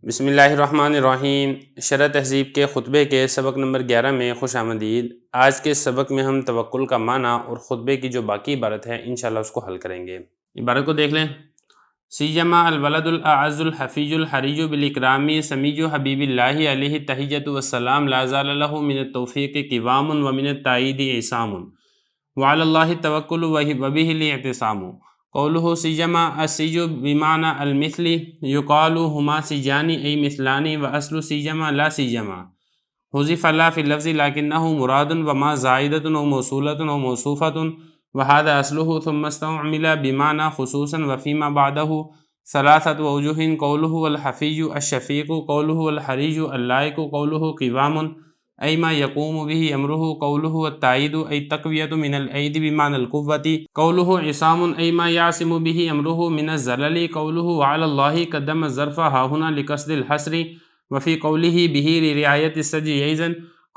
بسم اللہ الرحمن الرحیم۔ شرح تہذیب کے خطبے کے سبق نمبر 11 میں خوش آمدید۔ آج کے سبق میں ہم توکل کا معنی اور خطبے کی جو باقی عبارت ہے انشاءاللہ اس کو حل کریں گے۔ عبارت کو دیکھ لیں۔ سیما الولد الاعز الحفیظ الحریج بالاکرام سمیج حبیب اللہ علیہ تحیۃ والسلام لا زال له من التوفیق قوام ومن التائید عصام وعلی اللہ التوکل وبہ الاعتصام۔ قوله سیما السیج بمعنى المثل یقال ہما سیجان ای مثلان واصل سیما لا سیما حذف لا فی اللفظ لکنہ مراد وما زائدۃ و موصولۃ و موصوفۃ وهذا اصلہ ثم استعمل بمعنى خصوصا وفيما بعده ثلاثة وجوہ۔ قوله الحفیظ الشفیق، قوله الحریج اللائق، قوله قوام ای ما یقوم به امره، قوله التائید ای تقویۃ من العید بمعنى القوة، قوله عصام ای ما یعصم به امره من الزلل، قوله وعلى الله قدم الظرف ها هنا لقصد الحصر، وفي قوله به لرعایت السجع ایضا،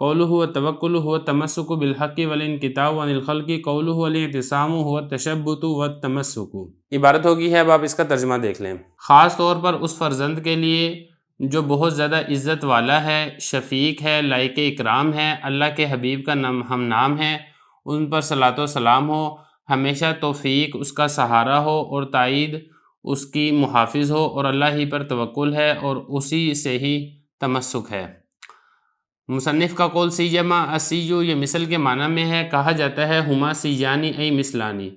قوله التوکل هو التمسک بالحق والانقطاع عن الخلق، قوله الاعتصام هو التشبت والتمسک۔ عبارت ہوگی ہے، اب آپ اس کا ترجمہ دیکھ لیں۔ خاص طور پر اس فرزند کے لیے جو بہت زیادہ عزت والا ہے، شفیق ہے، لائق اکرام ہے، اللہ کے حبیب کا ہم نام ہے، ان پر صلاۃ و سلام ہو، ہمیشہ توفیق اس کا سہارا ہو اور تائید اس کی محافظ ہو، اور اللہ ہی پر توکل ہے اور اسی سے ہی تمسک ہے۔ مصنف کا قول سیجما السیجو یہ مثل کے معنی میں ہے، کہا جاتا ہے ہما سیجانی ای مثلانی،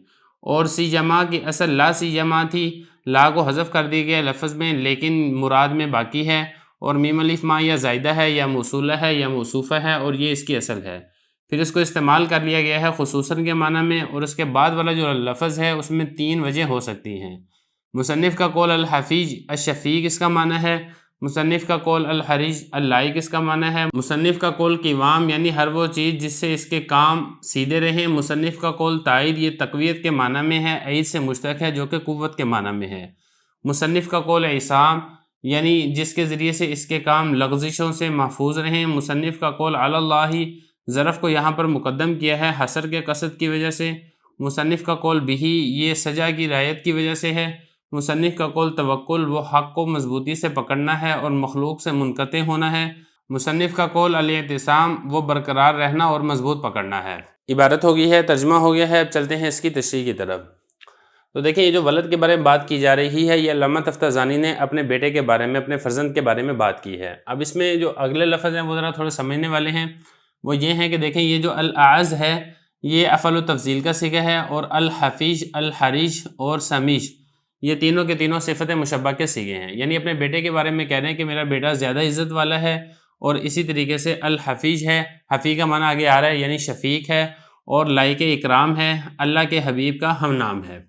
اور سیجما کی اصل لا سیجما تھی، لا کو حذف کر دی گیا لفظ میں لیکن مراد میں باقی ہے، اور میم الف ما یا زائدہ ہے یا موصولہ ہے یا موصوفہ ہے، اور یہ اس کی اصل ہے۔ پھر اس کو استعمال کر لیا گیا ہے خصوصاً کے معنی میں، اور اس کے بعد والا جو لفظ ہے اس میں 3 وجہ ہو سکتی ہیں۔ مصنف کا قول الحفیظ الشفیق اس کا معنی ہے، مصنف کا قول الحریج اللائق اس کا معنی ہے، مصنف کا قول قوام یعنی ہر وہ چیز جس سے اس کے کام سیدھے رہیں، مصنف کا قول تائید یہ تقویت کے معنی میں ہے، عید سے مشتق ہے جو کہ قوت کے معنی میں ہے، مصنف کا قول عصام یعنی جس کے ذریعے سے اس کے کام لغزشوں سے محفوظ رہیں، مصنف کا قول علی اللہ ظرف کو یہاں پر مقدم کیا ہے حصر کے قصد کی وجہ سے، مصنف کا قول بہی یہ سجا کی رعایت کی وجہ سے ہے، مصنف کا قول توکل وہ حق کو مضبوطی سے پکڑنا ہے اور مخلوق سے منقطع ہونا ہے، مصنف کا قول الاعتصام وہ برقرار رہنا اور مضبوط پکڑنا ہے۔ عبارت ہو گئی ہے، ترجمہ ہو گیا ہے، اب چلتے ہیں اس کی تشریح کی طرف۔ تو دیکھیں یہ جو ولد کے بارے میں بات کی جا رہی ہے یہ علامہ تفتازانی نے اپنے بیٹے کے بارے میں، اپنے فرزند کے بارے میں بات کی ہے۔ اب اس میں جو اگلے لفظ ہیں وہ ذرا تھوڑے سمجھنے والے ہیں، وہ یہ ہیں کہ دیکھیں یہ جو الاعز ہے یہ افعل و تفضیل کا صیغہ ہے، اور الحفیظ الحریج اور سمیج یہ تینوں کے تینوں صفت مشبہ کے صیغے ہیں، یعنی اپنے بیٹے کے بارے میں کہہ رہے ہیں کہ میرا بیٹا زیادہ عزت والا ہے، اور اسی طریقے سے الحفیظ ہے، حفیظ کا معنی آگے آ رہا ہے یعنی شفیق ہے، اور لائق اکرام ہے، اللہ کے حبیب کا ہم نام ہے،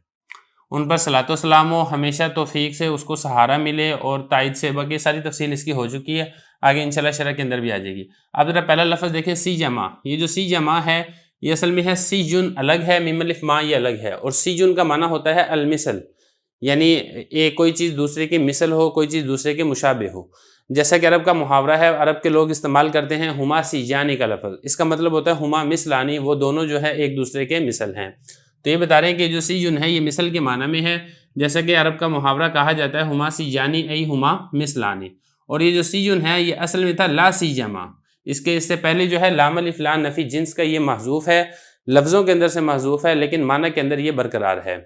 ان پر صلاۃ و سلام ہو، ہمیشہ توفیق سے اس کو سہارا ملے اور تائید سے، باقی ساری تفصیل اس کی ہو چکی ہے، آگے انشاءاللہ شرح کے اندر بھی آ جائے گی۔ اب ذرا پہلا لفظ دیکھیں سی جمع، یہ جو سی جمع ہے یہ اصل میں ہے سی جن الگ ہے، میم الف ما یہ الگ ہے، اور سی جن کا معنی ہوتا ہے المثل، یعنی ایک کوئی چیز دوسرے کی مثل ہو، کوئی چیز دوسرے کے مشابہ ہو، جیسا کہ عرب کا محاورہ ہے، عرب کے لوگ استعمال کرتے ہیں ہما سیجانی کا لفظ، اس کا مطلب ہوتا ہے ہما مثلانی، وہ دونوں جو ہے ایک دوسرے کے مثل ہیں۔ تو یہ بتا رہے ہیں کہ جو سیجن ہے یہ مثل کے معنی میں ہے، جیسا کہ عرب کا محاورہ کہا جاتا ہے ہما سیجانی ای ہما مثلانی، اور یہ جو سیجن ہے یہ اصل میں تھا لا سیجما، اس سے پہلے جو ہے لام الف لا نفی جنس کا یہ محذوف ہے، لفظوں کے اندر سے محذوف ہے لیکن معنی کے اندر یہ برقرار ہے۔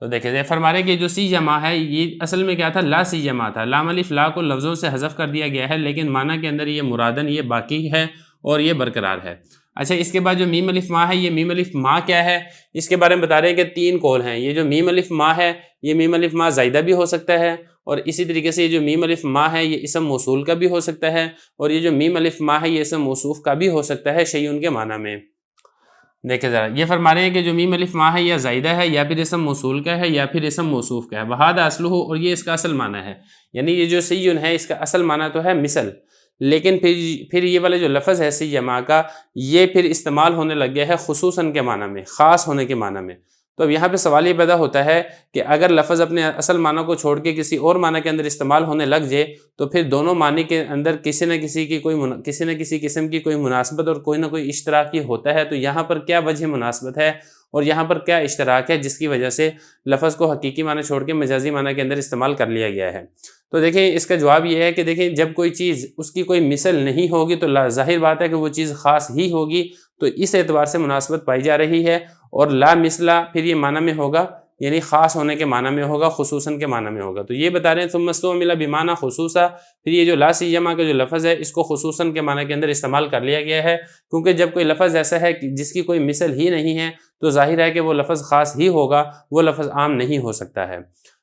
تو دیکھیں یہ فرما رہے کہ جو سی جمع ہے یہ اصل میں کیا تھا، لا سی جمع تھا، لام الف لا کو لفظوں سے حذف کر دیا گیا ہے لیکن معنی کے اندر یہ مرادن یہ باقی ہے اور یہ برقرار ہے۔ اچھا اس کے بعد جو میم الف ما ہے، یہ میم الف ما کیا ہے، اس کے بارے میں بتا رہے ہیں کہ 3 قول ہیں۔ یہ جو میم الف ما ہے یہ میم الف ما زائدہ بھی ہو سکتا ہے، اور اسی طریقے سے یہ جو میم الف ما ہے یہ اسم موصول کا بھی ہو سکتا ہے، اور یہ جو میم الف ما ہے یہ اسم موصوف کا بھی ہو سکتا ہے شیئن کے معنی میں۔ دیکھیں ذرا یہ فرما رہے ہیں کہ جو میم الف ما ہے یا زائدہ ہے یا پھر اسم موصول کا ہے یا پھر اسم موصوف کا ہے، وہذا اصلہ اور یہ اس کا اصل معنی ہے، یعنی یہ جو سیون ہے اس کا اصل معنی تو ہے مثل، لیکن پھر یہ والا جو لفظ ہے سی جمع کا یہ پھر استعمال ہونے لگ گیا ہے خصوصاً کے معنی میں، خاص ہونے کے معنی میں۔ تو اب یہاں پہ سوال یہ پیدا ہوتا ہے کہ اگر لفظ اپنے اصل معنی کو چھوڑ کے کسی اور معنی کے اندر استعمال ہونے لگ جائے تو پھر دونوں معنی کے اندر کسی نہ کسی قسم کی کوئی مناسبت اور کوئی نہ کوئی اشتراکی ہوتا ہے، تو یہاں پر کیا وجہ مناسبت ہے اور یہاں پر کیا اشتراک ہے جس کی وجہ سے لفظ کو حقیقی معنی چھوڑ کے مجازی معنی کے اندر استعمال کر لیا گیا ہے؟ تو دیکھیں اس کا جواب یہ ہے کہ دیکھیں جب کوئی چیز اس کی کوئی مثل نہیں ہوگی تو ظاہر بات ہے کہ وہ چیز خاص ہی ہوگی، تو اس اعتبار سے مناسبت پائی جا رہی ہے۔ اور لا مثلا پھر یہ معنی میں ہوگا، یعنی خاص ہونے کے معنی میں ہوگا، خصوصاً کے معنی میں ہوگا۔ تو یہ بتا رہے ہیں ثم استعمل بمعنی خصوصا، پھر یہ جو لا سیما کا جو لفظ ہے اس کو خصوصاً کے معنی کے اندر استعمال کر لیا گیا ہے، کیونکہ جب کوئی لفظ ایسا ہے جس کی کوئی مثل ہی نہیں ہے تو ظاہر ہے کہ وہ لفظ خاص ہی ہوگا، وہ لفظ عام نہیں ہو سکتا ہے۔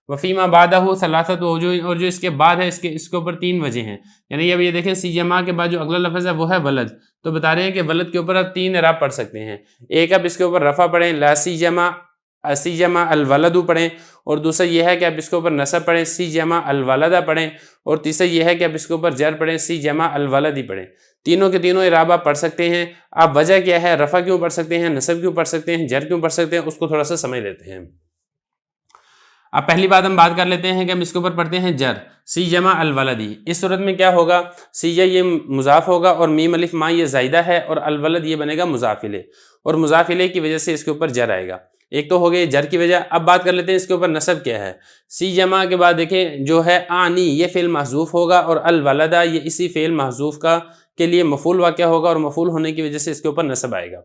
وفیما بعدہ ثلاثۃ وجوہ، اور جو اس کے بعد ہے اس کے اوپر 3 وجہ ہیں، یعنی اب یہ دیکھیں سیما کے بعد جو اگلا لفظ ہے وہ ہے ولد، تو بتا رہے ہیں کہ ولد کے اوپر آپ 3 اعراب پڑھ سکتے ہیں۔ ایک آپ اس کے اوپر رفع پڑھیں، لا سیما سیما الولد پڑھیں، اور دوسرا یہ ہے کہ آپ اس کے اوپر نصب پڑھیں، سیما الولد پڑھیں، اور تیسرا یہ ہے کہ آپ اس کے اوپر جر پڑھیں، سیما الولد پڑھیں۔ تینوں کے تینوں اعراب آپ پڑھ سکتے ہیں۔ آپ وجہ کیا ہے، رفع کیوں پڑھ سکتے ہیں، نصب کیوں پڑھ سکتے ہیں، جر کیوں پڑھ سکتے ہیں، اس کو تھوڑا سا سمجھ لیتے ہیں۔ اب پہلی بات ہم بات کر لیتے ہیں کہ ہم اس کے اوپر پڑھتے ہیں جر، سیما الولدی۔ اس صورت میں کیا ہوگا، سیجا یہ مضاف ہوگا اور میم الف ما یہ زائدہ ہے، اور الولد یہ بنے گا مضاف الیہ، اور مضاف الیہ کی وجہ سے اس کے اوپر جر آئے گا۔ ایک تو ہو گئی جر کی وجہ۔ اب بات کر لیتے ہیں اس کے اوپر نصب کیا ہے۔ سی جمع کے بعد دیکھیں جو ہے آنی، یہ فعل محذوف ہوگا، اور الولدہ یہ اسی فعل محذوف کا کے لیے مفعول واقع ہوگا، اور مفعول ہونے کی وجہ سے اس کے اوپر نصب آئے گا۔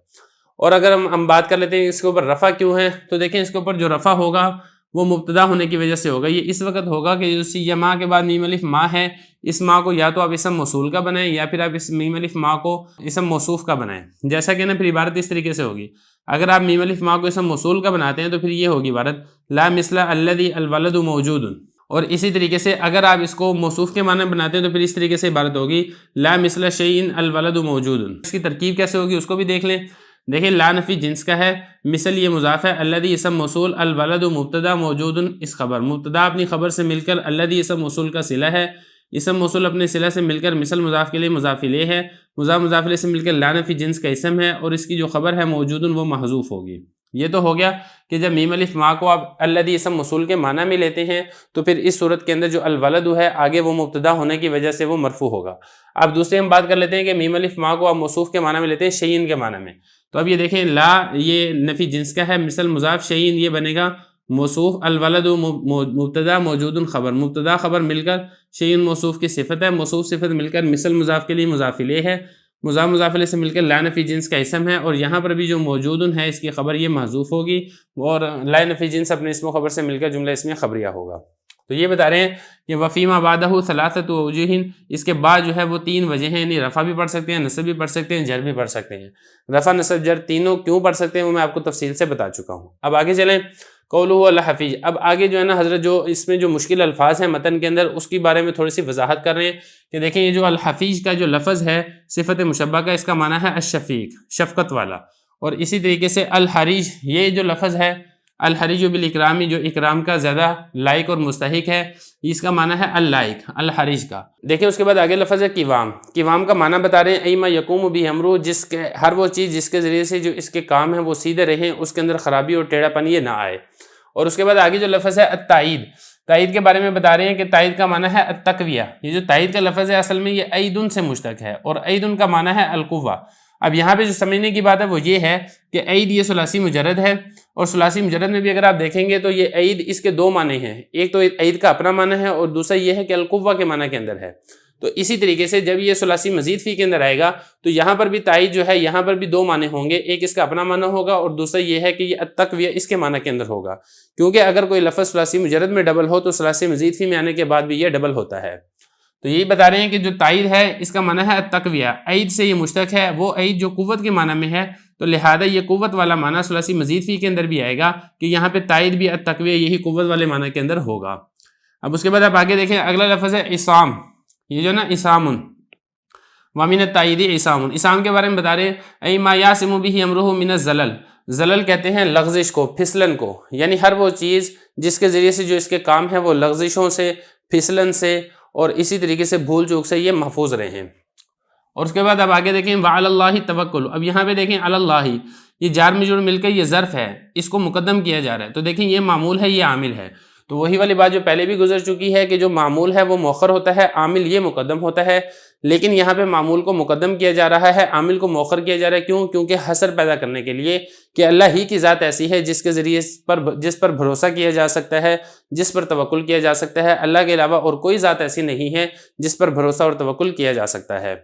اور اگر ہم بات کر لیتے ہیں اس کے اوپر رفع کیوں ہے، تو دیکھیں اس کے اوپر جو رفع ہوگا وہ مبتدا ہونے کی وجہ سے ہوگا۔ یہ اس وقت ہوگا کہ جو سی جمع کے بعد میم الف ما ہے، اس ما کو یا تو آپ اسم موصول کا بنائیں یا پھر آپ اس میم الف ما کو اسم موصوف کا بنائیں۔ جیسا کہ نا پھر عبارت اس طریقے سے ہوگی، اگر آپ میم الف ما کو اسم موصول کا بناتے ہیں تو پھر یہ ہوگی عبارت لا مثل الذی الولد موجود۔ اور اسی طریقے سے اگر آپ اس کو موصوف کے معنی بناتے ہیں تو پھر اس طریقے سے عبارت ہوگی لا مثل شیء الولد موجود۔ اس کی ترکیب کیسے ہوگی اس کو بھی دیکھ لیں۔ دیکھیں لا نفی جنس کا ہے، مثل یہ مضاف ہے، الذی اسم موصول، الولد مبتدا، موجود اس خبر۔ مبتدا اپنی خبر سے مل کر الذی اسم موصول کا صلہ ہے، اسم موصول اپنے صلہ سے مل کر مثل مضاف کے لیے مضاف الیہ ہے، مضاف الیہ سے مل کر لا نفی جنس کا اسم ہے، اور اس کی جو خبر ہے موجود وہ محذوف ہوگی۔ یہ تو ہو گیا کہ جب میم الف ما کو آپ الذی اسم موصول کے معنی میں لیتے ہیں تو پھر اس صورت کے اندر جو الولد ہے آگے وہ مبتدا ہونے کی وجہ سے وہ مرفوع ہوگا۔ اب دوسرے ہم بات کر لیتے ہیں کہ میم الف ما کو آپ موصوف کے معنی میں لیتے ہیں شیئن کے معنی میں، تو اب یہ دیکھیں لا یہ نفی جنس کا ہے، مثل مضاف شیئن یہ بنے گا موصوف، الولد مبتدا موجود خبر، مبتدا خبر مل کر شیئن موصوف کی صفت ہے، موصوف صفت مل کر مثل مضاف کے لیے مضاف الیہ ہے، مضاف الیہ سے مل کر لا نفی جنس کا اسم ہے، اور یہاں پر بھی جو موجود ہے اس کی خبر یہ محذوف ہوگی، اور لا نفی جنس اپنے اسم و خبر سے مل کر جملہ اسمیہ خبریہ ہوگا۔ تو یہ بتا رہے ہیں کہ وفیما بعدہ ثلاثۃ وجوہ، اس کے بعد جو ہے وہ 3 وجہ ہیں، یعنی رفع بھی پڑھ سکتے ہیں، نصب بھی پڑھ سکتے ہیں، جر بھی پڑھ سکتے ہیں۔ رفع نصب جر تینوں کیوں پڑھ سکتے ہیں وہ میں آپ کو تفصیل سے بتا چکا ہوں۔ اب آگے چلیں، قولہ الحفیظ۔ اب آگے جو ہے نا حضرت جو اس میں جو مشکل الفاظ ہیں متن کے اندر اس کے بارے میں تھوڑی سی وضاحت کر رہے ہیں کہ دیکھیں یہ جو الحفیظ کا جو لفظ ہے صفت مشبہ کا، اس کا معنی ہے الشفیق، شفقت والا، اور اسی طریقے سے الحریج یہ جو لفظ ہے الحریج بالاکرامی جو اکرام کا زیادہ لائق اور مستحق ہے، اس کا معنی ہے اللائق الحریج کا۔ دیکھیں اس کے بعد آگے لفظ ہے قوام۔ قوام کا معنی بتا رہے ہیں ایما یقوم بھی امرو، جس کے ہر وہ چیز جس کے ذریعے سے جو اس کے کام ہیں وہ سیدھے رہیں، اس کے اندر خرابی اور ٹیڑھا پن یہ نہ آئے۔ اور اس کے بعد آگے جو لفظ ہے التائید، تائید کے بارے میں بتا رہے ہیں کہ تائید کا معنی ہے التقویہ۔ یہ جو تائید کا لفظ ہے اصل میں یہ ایدن سے مشتق ہے، اور ایدن کا معنی ہے القوہ۔ اب یہاں پہ جو سمجھنے کی بات ہے وہ یہ ہے کہ عید یہ ثلاثی مجرد ہے، اور ثلاثی مجرد میں بھی اگر آپ دیکھیں گے تو یہ عید اس کے 2 معنی ہیں، ایک تو عید کا اپنا معنی ہے اور دوسرا یہ ہے کہ القوہ کے معنی کے اندر ہے۔ تو اسی طریقے سے جب یہ ثلاثی مزید فی کے اندر آئے گا تو یہاں پر بھی تائید جو ہے یہاں پر بھی 2 معنی ہوں گے، ایک اس کا اپنا معنی ہوگا اور دوسرا یہ ہے کہ یہ التقویہ اس کے معنی کے اندر ہوگا، کیونکہ اگر کوئی لفظ ثلاثی مجرد میں ڈبل ہو تو ثلاثی مزید فی میں آنے کے بعد بھی یہ ڈبل ہوتا ہے۔ تو یہی بتا رہے ہیں کہ جو تائید ہے اس کا معنی ہے التقویہ، عید سے یہ مشتق ہے، وہ عید جو قوت کے معنی میں ہے، تو لہذا یہ قوت والا معنی ثلاثی مزید فی کے اندر بھی آئے گا کہ یہاں پہ تائید بھی التقویہ یہی قوت والے معنی کے اندر ہوگا۔ اب اس کے بعد آپ آگے دیکھیں اگلا لفظ ہے عصام، یہ جو نا عصام ومن التائید عصام، عصام کے بارے میں بتا رہے ہیں ای ما یعصم به امرہ من الزلل، زلل کہتے ہیں لغزش کو، پھسلن کو، یعنی ہر وہ چیز جس کے ذریعے سے جو اس کے کام ہے وہ لغزشوں سے، پھسلن سے اور اسی طریقے سے بھول چوک سے یہ محفوظ رہیں۔ اور اس کے بعد اب آگے دیکھیں وعلی اللہ توکل، اب یہاں پہ دیکھیں علی اللہ، یہ جار مجرور مل کر یہ ظرف ہے، اس کو مقدم کیا جا رہا ہے، تو دیکھیں یہ معمول ہے یہ عامل ہے، تو وہی والی بات جو پہلے بھی گزر چکی ہے کہ جو معمول ہے وہ مؤخر ہوتا ہے، عامل یہ مقدم ہوتا ہے۔ لیکن یہاں پہ معمول کو مقدم کیا جا رہا ہے، عامل کو مؤخر کیا جا رہا ہے. کیوں؟ کیونکہ حصر پیدا کرنے کے لیے کہ اللہ ہی کی ذات ایسی ہے جس کے ذریعے جس پر بھروسہ کیا جا سکتا ہے، جس پر توکل کیا جا سکتا ہے. اللہ کے علاوہ اور کوئی ذات ایسی نہیں ہے جس پر بھروسہ اور توکل کیا جا سکتا ہے.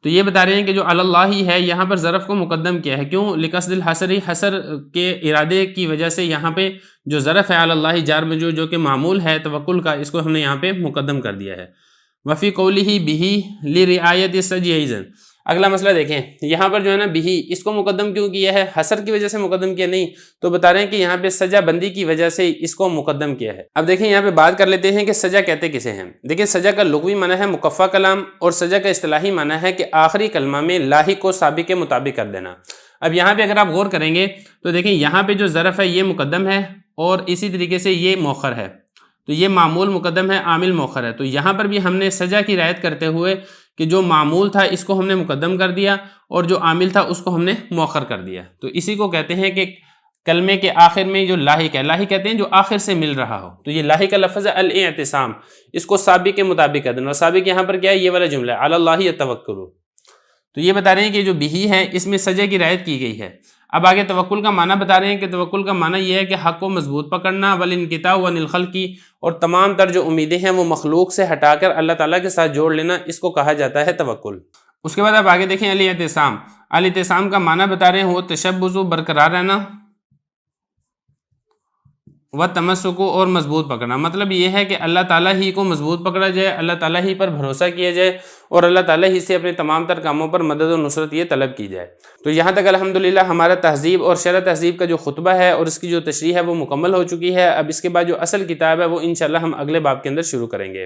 تو یہ بتا رہے ہیں کہ جو علی اللہ ہی ہے، یہاں پر ظرف کو مقدم کیا ہے. کیوں؟ لقصد الحصر، حصر کے ارادے کی وجہ سے یہاں پہ جو ظرف ہے علی اللہ جار مجرور جو کہ معمول ہے توکل کا، اس کو ہم نے یہاں پہ مقدم کر دیا ہے. وفی قولہ بہ لرعایت السجع ایضا. اگلا مسئلہ دیکھیں، یہاں پر جو ہے نا بہ، اس کو مقدم کیوں کیا ہے؟ حصر کی وجہ سے مقدم کیا نہیں، تو بتا رہے ہیں کہ یہاں پہ سجا بندی کی وجہ سے اس کو مقدم کیا ہے. اب دیکھیں یہاں پہ بات کر لیتے ہیں کہ سجا کہتے کسے ہیں. دیکھیں سجا کا لغوی معنی ہے مکفہ کلام، اور سجا کا اصطلاحی معنی ہے کہ آخری کلمہ میں لاحق کو سابق کے مطابق کر دینا. اب یہاں پہ اگر آپ غور کریں گے تو دیکھیں یہاں پہ جو ظرف ہے یہ مقدم ہے، اور اسی طریقے سے یہ مؤخر ہے. تو یہ معمول مقدم ہے، عامل مؤخر ہے. تو یہاں پر بھی ہم نے سجا کی رعایت کرتے ہوئے کہ جو معمول تھا اس کو ہم نے مقدم کر دیا، اور جو عامل تھا اس کو ہم نے مؤخر کر دیا. تو اسی کو کہتے ہیں کہ کلمے کے آخر میں جو لاحق ہے، لاحق کہتے ہیں جو آخر سے مل رہا ہو. تو یہ لاحق کا لفظ ہے الاعتصام، اس کو سابق کے مطابق کر دینا. اور سابق یہاں پر کیا ہے؟ یہ والا جملہ ہے علی اللہ یتوکل. تو یہ بتا رہے ہیں کہ جو بہ ہے اس میں سجا کی رعایت کی گئی ہے. اب آگے توکل کا معنی بتا رہے ہیں کہ توکل کا معنی یہ ہے کہ حق کو مضبوط پکڑنا، والانقطاع عن الخلق کی، اور تمام تر جو امیدیں ہیں وہ مخلوق سے ہٹا کر اللہ تعالیٰ کے ساتھ جوڑ لینا، اس کو کہا جاتا ہے توکل. اس کے بعد آپ آگے دیکھیں الاعتصام. الاعتصام کا معنی بتا رہے ہیں وہ تشبث، برقرار رہنا، و تمسک، اور مضبوط پکڑنا. مطلب یہ ہے کہ اللہ تعالیٰ ہی کو مضبوط پکڑا جائے، اللہ تعالیٰ ہی پر بھروسہ کیا جائے، اور اللہ تعالیٰ ہی سے اپنے تمام تر کاموں پر مدد و نصرت یہ طلب کی جائے. تو یہاں تک الحمدللہ ہمارا تہذیب اور شرح تہذیب کا جو خطبہ ہے اور اس کی جو تشریح ہے وہ مکمل ہو چکی ہے. اب اس کے بعد جو اصل کتاب ہے وہ انشاءاللہ ہم اگلے باب کے اندر شروع کریں گے.